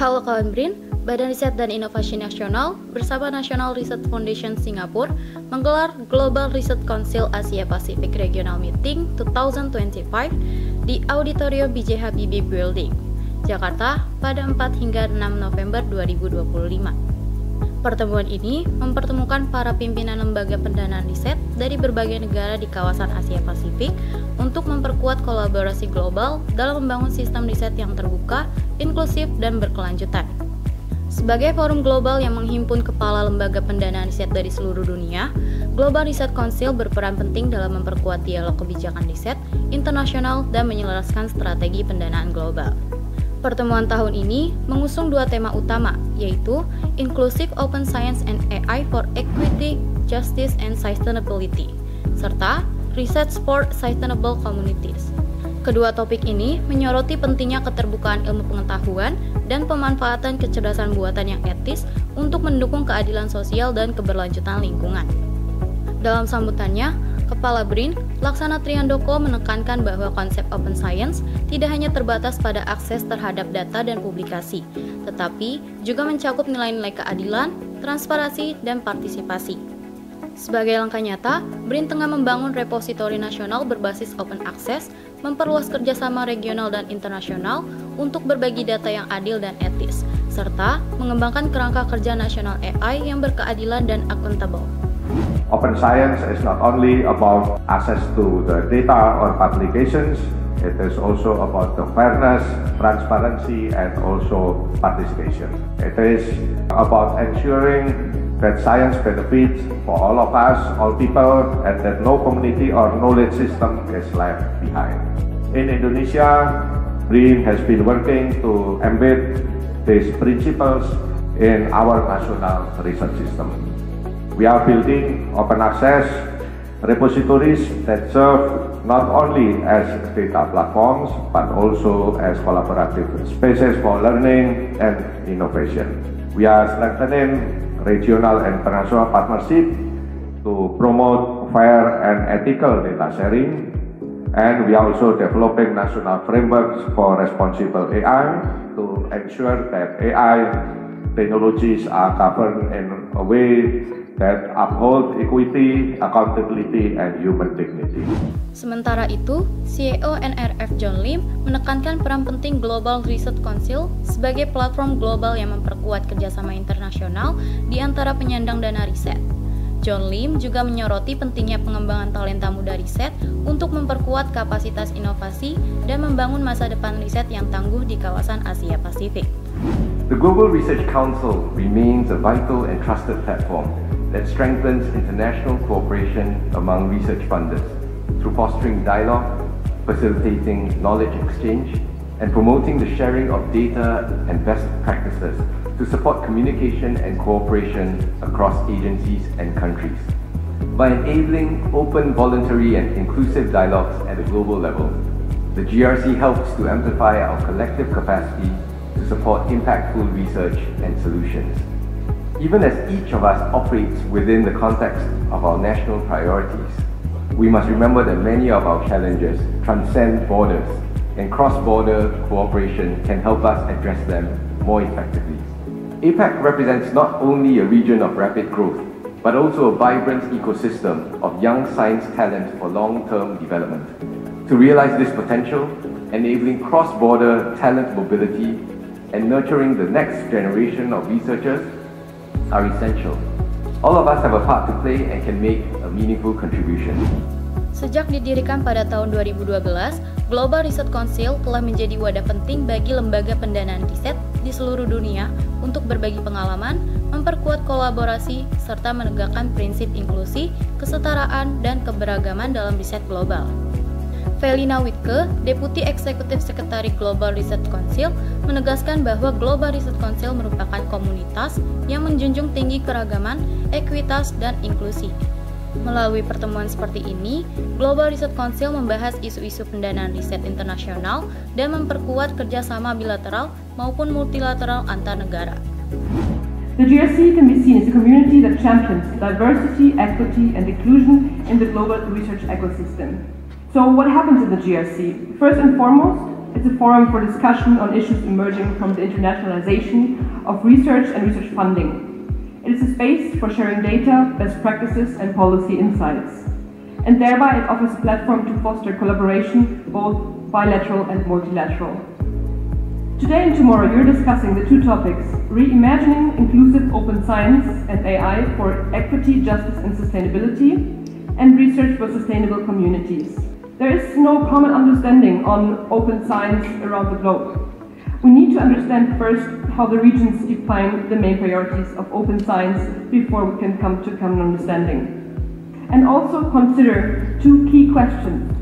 Halo kawan BRIN, Badan Riset dan Inovasi Nasional bersama National Research Foundation Singapura menggelar Global Research Council Asia Pacific Regional Meeting 2025 di Auditorium B.J. Habibie Building, Jakarta pada 4 hingga 6 November 2025. Pertemuan ini mempertemukan para pimpinan lembaga pendanaan riset dari berbagai negara di kawasan Asia Pasifik untuk memperkuat kolaborasi global dalam membangun sistem riset yang terbuka, inklusif, dan berkelanjutan. Sebagai forum global yang menghimpun kepala lembaga pendanaan riset dari seluruh dunia, Global Research Council berperan penting dalam memperkuat dialog kebijakan riset internasional dan menyelaraskan strategi pendanaan global. Pertemuan tahun ini mengusung dua tema utama, yaitu Inclusive Open Science and AI for Equity, Justice, and Sustainability, serta Research for Sustainable Communities. Kedua topik ini menyoroti pentingnya keterbukaan ilmu pengetahuan dan pemanfaatan kecerdasan buatan yang etis untuk mendukung keadilan sosial dan keberlanjutan lingkungan. Dalam sambutannya, Kepala BRIN, Laksana Trihandoko menekankan bahwa konsep open science tidak hanya terbatas pada akses terhadap data dan publikasi, tetapi juga mencakup nilai-nilai keadilan, transparansi, dan partisipasi. Sebagai langkah nyata, BRIN tengah membangun repositori nasional berbasis open access, memperluas kerjasama regional dan internasional untuk berbagi data yang adil dan etis, serta mengembangkan kerangka kerja nasional AI yang berkeadilan dan accountable. Open science is not only about access to the data or publications, it is also about the fairness, transparency, and also participation. It is about ensuring that science benefits for all of us, all people, and that no community or knowledge system is left behind. In Indonesia, BRIN has been working to embed these principles in our national research system. We are building open access repositories that serve not only as data platforms, but also as collaborative spaces for learning and innovation. We are strengthening regional and international partnership to promote fair and ethical data sharing, and we are also developing national frameworks for responsible AI to ensure that AI technologies are governed in a way that uphold equity, accountability, and human dignity. Sementara itu, CEO NRF John Lim menekankan peran penting Global Research Council sebagai platform global yang memperkuat kerjasama internasional di antara penyandang dana riset. John Lim juga menyoroti pentingnya pengembangan talenta muda riset untuk memperkuat kapasitas inovasi dan membangun masa depan riset yang tangguh di kawasan Asia Pasifik. The Global Research Council remains a vital and trusted platform that strengthens international cooperation among research funders through fostering dialogue, facilitating knowledge exchange, and promoting the sharing of data and best practices to support communication and cooperation across agencies and countries. By enabling open, voluntary, and inclusive dialogues at a global level, the GRC helps to amplify our collective capacity to support impactful research and solutions. Even as each of us operates within the context of our national priorities, we must remember that many of our challenges transcend borders, and cross-border cooperation can help us address them more effectively. APAC represents not only a region of rapid growth, but also a vibrant ecosystem of young science talent for long-term development. To realize this potential, enabling cross-border talent mobility and nurturing the next generation of researchers are essential. All of us have a part to play and can make a meaningful contribution. Sejak didirikan pada tahun 2012, Global Research Council telah menjadi wadah penting bagi lembaga pendanaan riset di seluruh dunia untuk berbagi pengalaman, memperkuat kolaborasi, serta menegakkan prinsip inklusi, kesetaraan, dan keberagaman dalam riset global. Felina Wittke, Deputi Eksekutif Sekretari Global Research Council, menegaskan bahwa Global Research Council merupakan komunitas yang menjunjung tinggi keragaman, ekuitas, dan inklusi. Melalui pertemuan seperti ini, Global Research Council membahas isu-isu pendanaan riset internasional dan memperkuat kerjasama bilateral maupun multilateral antar negara. The GRC can be seen as a community that champions diversity, equity, and inclusion in the global research ecosystem. So what happens in the GRC? First and foremost, It's a forum for discussion on issues emerging from the internationalization of research and research funding. It is a space for sharing data, best practices, and policy insights. And thereby it offers a platform to foster collaboration, both bilateral and multilateral. Today and tomorrow you're discussing the two topics: reimagining inclusive open science and AI for equity, justice and sustainability, and research for sustainable communities. There is no common understanding on open science around the globe. We need to understand first how the regions define the main priorities of open science before we can come to common understanding. And also consider two key questions.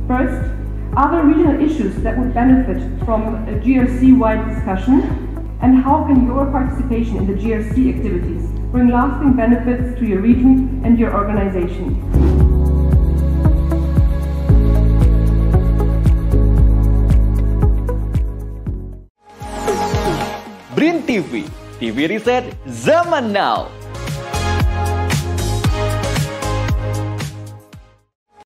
First, are there regional issues that would benefit from a GRC-wide discussion? And how can your participation in the GRC activities bring lasting benefits to your region and your organization? BRIN TV, TV Riset Zaman Now.